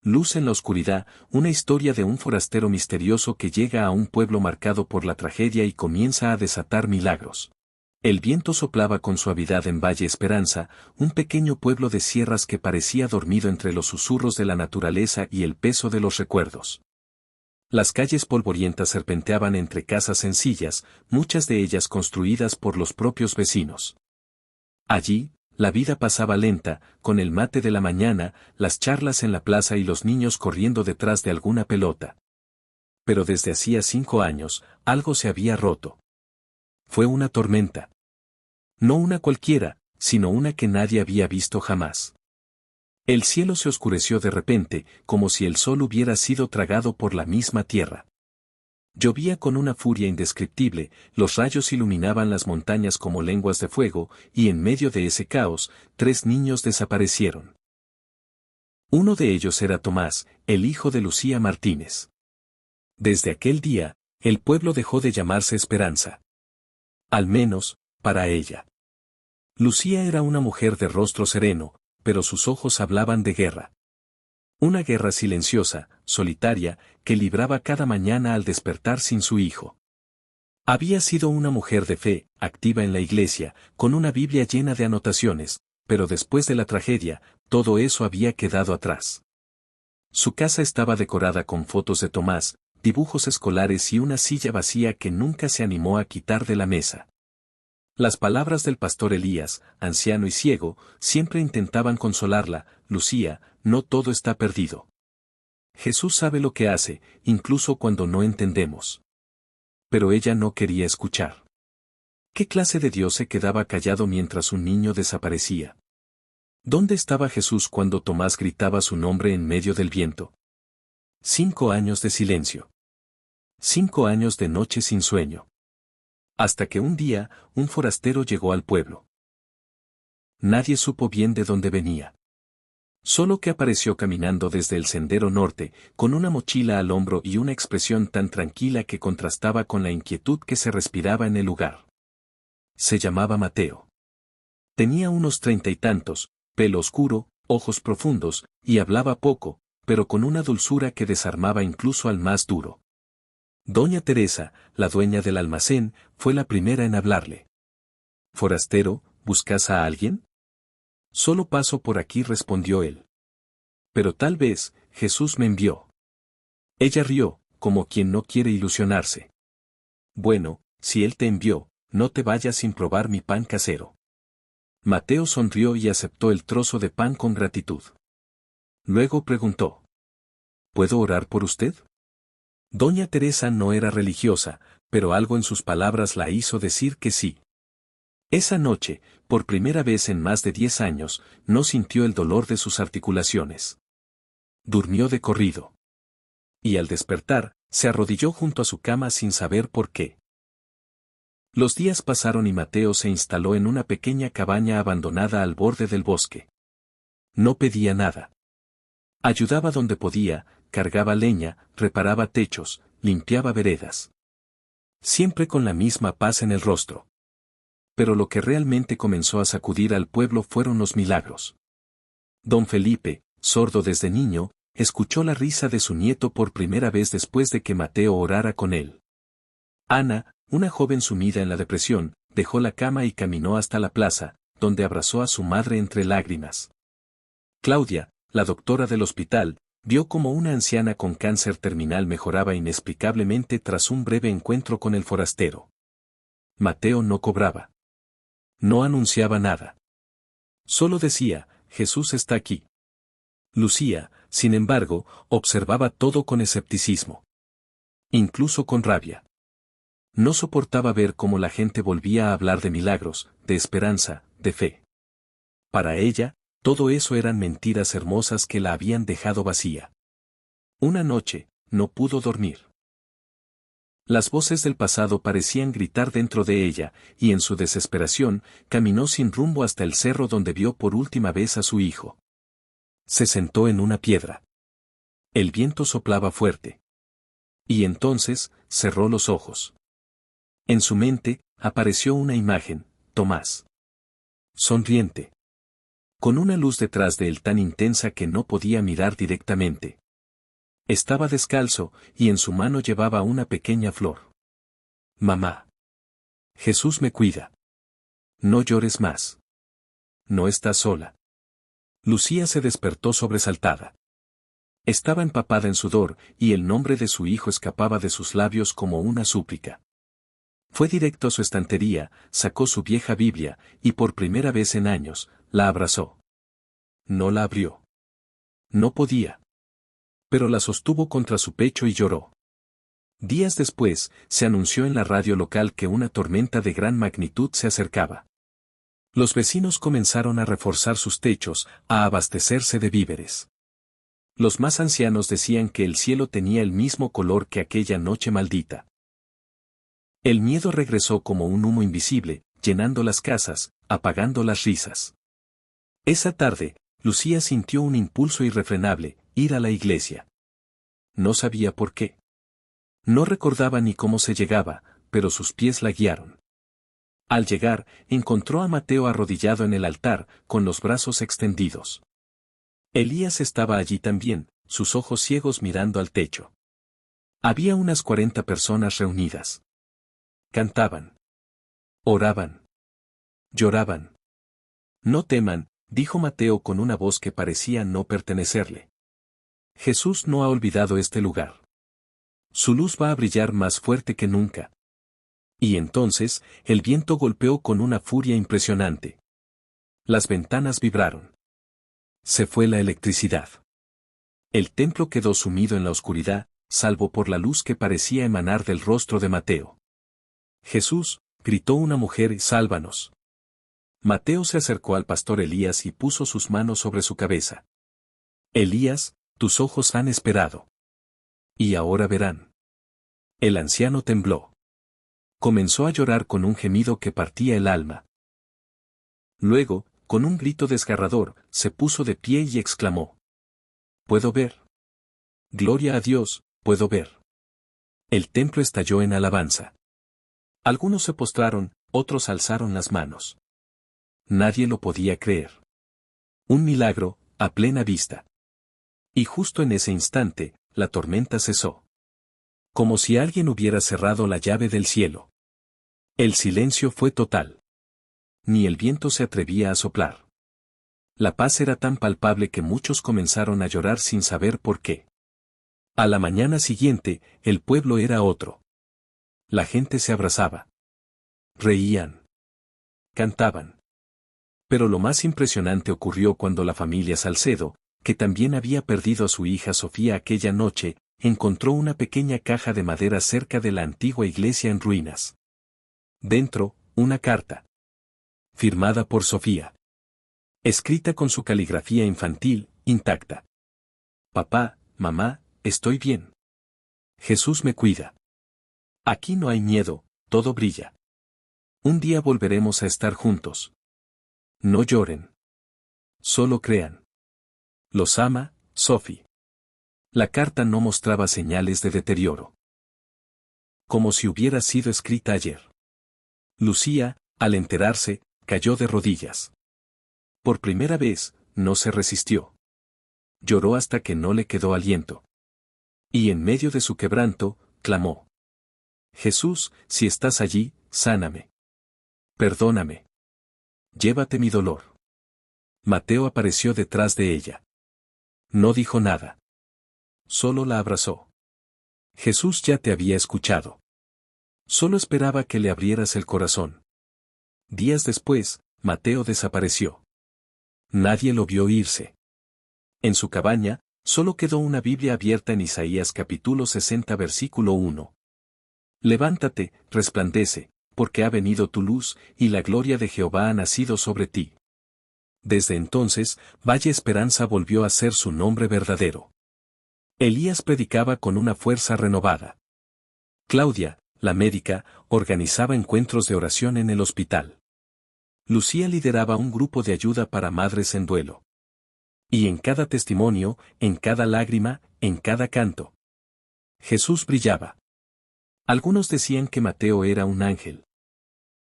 Luz en la oscuridad, una historia de un forastero misterioso que llega a un pueblo marcado por la tragedia y comienza a desatar milagros. El viento soplaba con suavidad en Valle Esperanza, un pequeño pueblo de sierras que parecía dormido entre los susurros de la naturaleza y el peso de los recuerdos. Las calles polvorientas serpenteaban entre casas sencillas, muchas de ellas construidas por los propios vecinos. Allí, la vida pasaba lenta, con el mate de la mañana, las charlas en la plaza y los niños corriendo detrás de alguna pelota. Pero desde hacía 5 años, algo se había roto. Fue una tormenta. No una cualquiera, sino una que nadie había visto jamás. El cielo se oscureció de repente, como si el sol hubiera sido tragado por la misma tierra. Llovía con una furia indescriptible, los rayos iluminaban las montañas como lenguas de fuego, y en medio de ese caos, 3 niños desaparecieron. Uno de ellos era Tomás, el hijo de Lucía Martínez. Desde aquel día, el pueblo dejó de llamarse Esperanza. Al menos, para ella. Lucía era una mujer de rostro sereno, pero sus ojos hablaban de guerra. Una guerra silenciosa, solitaria, que libraba cada mañana al despertar sin su hijo. Había sido una mujer de fe, activa en la iglesia, con una Biblia llena de anotaciones, pero después de la tragedia, todo eso había quedado atrás. Su casa estaba decorada con fotos de Tomás, dibujos escolares y una silla vacía que nunca se animó a quitar de la mesa. Las palabras del pastor Elías, anciano y ciego, siempre intentaban consolarla: Lucía, no todo está perdido. Jesús sabe lo que hace, incluso cuando no entendemos. Pero ella no quería escuchar. ¿Qué clase de Dios se quedaba callado mientras un niño desaparecía? ¿Dónde estaba Jesús cuando Tomás gritaba su nombre en medio del viento? 5 años de silencio. 5 años de noche sin sueño. Hasta que un día, un forastero llegó al pueblo. Nadie supo bien de dónde venía. Solo que apareció caminando desde el sendero norte, con una mochila al hombro y una expresión tan tranquila que contrastaba con la inquietud que se respiraba en el lugar. Se llamaba Mateo. Tenía unos 30 y tantos, pelo oscuro, ojos profundos, y hablaba poco, pero con una dulzura que desarmaba incluso al más duro. Doña Teresa, la dueña del almacén, fue la primera en hablarle. «Forastero, ¿buscas a alguien?» «Solo paso por aquí», respondió él. «Pero tal vez, Jesús me envió». Ella rió, como quien no quiere ilusionarse. «Bueno, si él te envió, no te vayas sin probar mi pan casero». Mateo sonrió y aceptó el trozo de pan con gratitud. Luego preguntó: «¿Puedo orar por usted?» Doña Teresa no era religiosa, pero algo en sus palabras la hizo decir que sí. Esa noche, por primera vez en más de 10 años, no sintió el dolor de sus articulaciones. Durmió de corrido. Y al despertar, se arrodilló junto a su cama sin saber por qué. Los días pasaron y Mateo se instaló en una pequeña cabaña abandonada al borde del bosque. No pedía nada. Ayudaba donde podía, cargaba leña, reparaba techos, limpiaba veredas. Siempre con la misma paz en el rostro. Pero lo que realmente comenzó a sacudir al pueblo fueron los milagros. Don Felipe, sordo desde niño, escuchó la risa de su nieto por primera vez después de que Mateo orara con él. Ana, una joven sumida en la depresión, dejó la cama y caminó hasta la plaza, donde abrazó a su madre entre lágrimas. Claudia, la doctora del hospital, vio cómo una anciana con cáncer terminal mejoraba inexplicablemente tras un breve encuentro con el forastero. Mateo no cobraba. No anunciaba nada. Solo decía: Jesús está aquí. Lucía, sin embargo, observaba todo con escepticismo. Incluso con rabia. No soportaba ver cómo la gente volvía a hablar de milagros, de esperanza, de fe. Para ella, todo eso eran mentiras hermosas que la habían dejado vacía. Una noche, no pudo dormir. Las voces del pasado parecían gritar dentro de ella, y en su desesperación, caminó sin rumbo hasta el cerro donde vio por última vez a su hijo. Se sentó en una piedra. El viento soplaba fuerte. Y entonces, cerró los ojos. En su mente, apareció una imagen: Tomás. Sonriente. con una luz detrás de él tan intensa que no podía mirar directamente. Estaba descalzo, y en su mano llevaba una pequeña flor. Mamá. Jesús me cuida. No llores más. No estás sola. Lucía se despertó sobresaltada. Estaba empapada en sudor, y el nombre de su hijo escapaba de sus labios como una súplica. Fue directo a su estantería, sacó su vieja Biblia, y por primera vez en años, la abrazó. No la abrió. No podía. Pero la sostuvo contra su pecho y lloró. Días después, se anunció en la radio local que una tormenta de gran magnitud se acercaba. Los vecinos comenzaron a reforzar sus techos, a abastecerse de víveres. Los más ancianos decían que el cielo tenía el mismo color que aquella noche maldita. El miedo regresó como un humo invisible, llenando las casas, apagando las risas. Esa tarde, Lucía sintió un impulso irrefrenable, ir a la iglesia. No sabía por qué. No recordaba ni cómo se llegaba, pero sus pies la guiaron. Al llegar, encontró a Mateo arrodillado en el altar, con los brazos extendidos. Elías estaba allí también, sus ojos ciegos mirando al techo. Había unas 40 personas reunidas. Cantaban. Oraban. Lloraban. No teman, dijo Mateo con una voz que parecía no pertenecerle. Jesús no ha olvidado este lugar. Su luz va a brillar más fuerte que nunca. Y entonces, el viento golpeó con una furia impresionante. Las ventanas vibraron. Se fue la electricidad. El templo quedó sumido en la oscuridad, salvo por la luz que parecía emanar del rostro de Mateo. Jesús, gritó una mujer, sálvanos. Mateo se acercó al pastor Elías y puso sus manos sobre su cabeza. Elías, tus ojos han esperado. Y ahora verán. El anciano tembló. Comenzó a llorar con un gemido que partía el alma. Luego, con un grito desgarrador, se puso de pie y exclamó. ¿Puedo ver? Gloria a Dios, puedo ver. El templo estalló en alabanza. Algunos se postraron, otros alzaron las manos. Nadie lo podía creer. Un milagro, a plena vista. Y justo en ese instante, la tormenta cesó. Como si alguien hubiera cerrado la llave del cielo. El silencio fue total. Ni el viento se atrevía a soplar. La paz era tan palpable que muchos comenzaron a llorar sin saber por qué. A la mañana siguiente, el pueblo era otro. La gente se abrazaba. Reían. Cantaban. Pero lo más impresionante ocurrió cuando la familia Salcedo, que también había perdido a su hija Sofía aquella noche, encontró una pequeña caja de madera cerca de la antigua iglesia en ruinas. Dentro, una carta. Firmada por Sofía. Escrita con su caligrafía infantil, intacta. Papá, mamá, estoy bien. Jesús me cuida. Aquí no hay miedo, todo brilla. Un día volveremos a estar juntos. No lloren. Solo crean. Los ama, Sophie. La carta no mostraba señales de deterioro. Como si hubiera sido escrita ayer. Lucía, al enterarse, cayó de rodillas. Por primera vez, no se resistió. Lloró hasta que no le quedó aliento. Y en medio de su quebranto, clamó. Jesús, si estás allí, sáname. Perdóname. Llévate mi dolor. Mateo apareció detrás de ella. No dijo nada. Solo la abrazó. Jesús ya te había escuchado. Solo esperaba que le abrieras el corazón. Días después, Mateo desapareció. Nadie lo vio irse. En su cabaña, solo quedó una Biblia abierta en Isaías capítulo 60 versículo 1. Levántate, resplandece, porque ha venido tu luz, y la gloria de Jehová ha nacido sobre ti. Desde entonces, Valle Esperanza volvió a ser su nombre verdadero. Elías predicaba con una fuerza renovada. Claudia, la médica, organizaba encuentros de oración en el hospital. Lucía lideraba un grupo de ayuda para madres en duelo. Y en cada testimonio, en cada lágrima, en cada canto, Jesús brillaba. Algunos decían que Mateo era un ángel.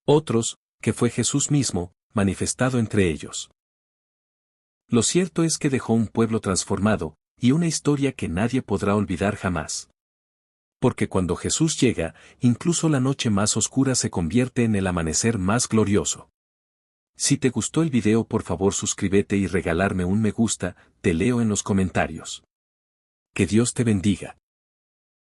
Otros, que fue Jesús mismo, manifestado entre ellos. Lo cierto es que dejó un pueblo transformado, y una historia que nadie podrá olvidar jamás. Porque cuando Jesús llega, incluso la noche más oscura se convierte en el amanecer más glorioso. Si te gustó el video, por favor suscríbete y regalarme un me gusta, te leo en los comentarios. Que Dios te bendiga.